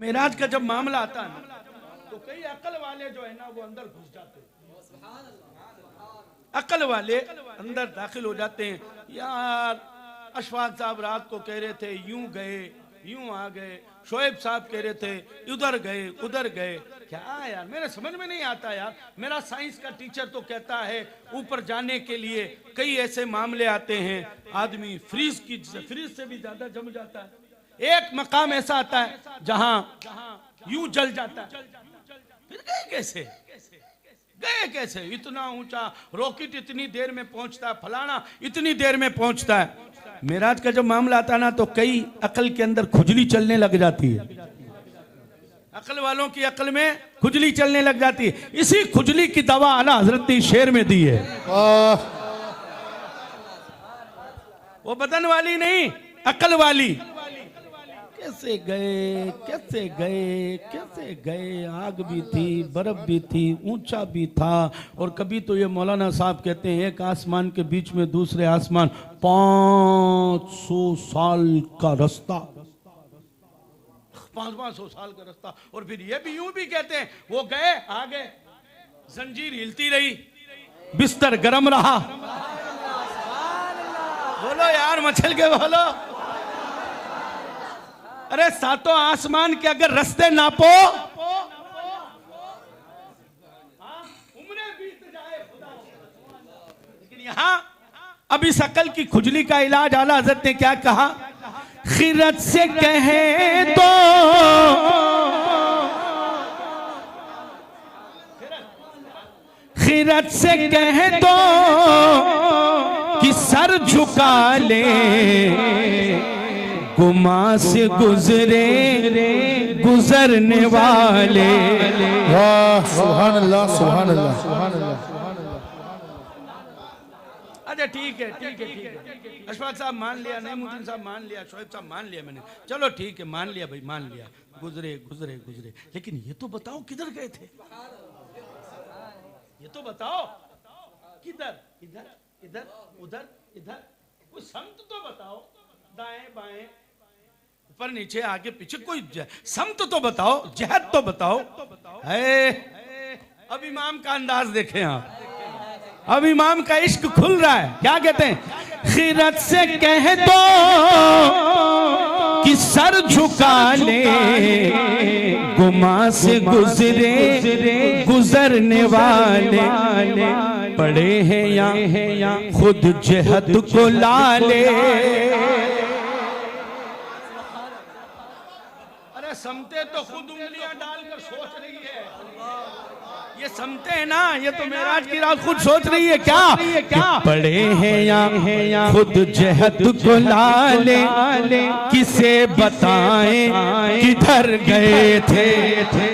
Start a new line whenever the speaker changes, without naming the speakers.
मेराज का जब मामला आता है ना तो कई अकल वाले जो है ना वो अंदर घुस जाते हैं, अकल वाले अंदर दाखिल हो जाते हैं। यार अशफाक साहब रात को कह रहे थे यूं गए यूं आ गए, शोएब साहब कह रहे थे उधर गए उधर गए। क्या यार मेरे समझ में नहीं आता यार। मेरा साइंस का टीचर तो कहता है ऊपर जाने के लिए कई ऐसे मामले आते हैं आदमी फ्रीज से भी ज्यादा जम जाता है। एक मकाम ऐसा आता है जहां यूं जल जाता है, फिर गए कैसे इतना ऊंचा रॉकेट इतनी देर में पहुंचता है, फलाना इतनी देर में पहुंचता है। मेराज का जब मामला आता ना तो कई अकल के अंदर खुजली चलने लग जाती है, अकल वालों की अकल में खुजली चलने लग जाती है। इसी खुजली की दवा आला हजरत ने शेर में दी है। वो बदन वाली नहीं, अकल वाली। कैसे गए, आग भी थी, बर्फ भी थी, ऊंचा भी था। और कभी तो ये मौलाना साहब कहते हैं एक आसमान के बीच में दूसरे आसमान 500 साल का रास्ता, 500 साल का रास्ता। और फिर ये भी यूं भी कहते हैं वो गए आ गए, जंजीर हिलती रही, बिस्तर गर्म रहा। बोलो यार मचल के बोलो। अरे सातों आसमान के अगर रास्ते नापो उम्रें बीत जाए खुदा। लेकिन यहां अब इस अकल की खुजली का इलाज आला हज़रत ने क्या कहा? खिरत से कहे तो खिरत से कहे तो कि सर झुका ले, गुमा से गुजरे गुजरने वाले।
वाह सुभान अल्लाह सुभान अल्लाह सुभान अल्लाह।
अच्छा ठीक है अशफाक साहब मान लिया, नईमुद्दीन साहब मान लिया, शोएब साहब मान लिया, मैंने चलो ठीक है मान लिया भाई, मान लिया। गुजरे लेकिन ये तो बताओ किधर गए थे? ये तो बताओ किधर, इधर उधर कोई समत तो बताओ, दाएं बाएं ऊपर नीचे आगे पीछे कोई समत तो बताओ, जहद तो बताओ। है अब इमाम का अंदाज देखें आप, अब इमाम का इश्क खुल रहा है। क्या कहते हैं? खिरत से कह दो कि सर झुका ले, गुमा से गुजरे गुजरने वाले। पड़े हैं या खुद जहद को ला ले। अरे समते तो खुद उंगलियां डालकर सोच रही है, ये समते हैं ना, ये तो मेराज की रात खुद सोच रही है। क्या पड़े हैं या खुद जहद को ला ले, किसे बताएं किधर गए थे।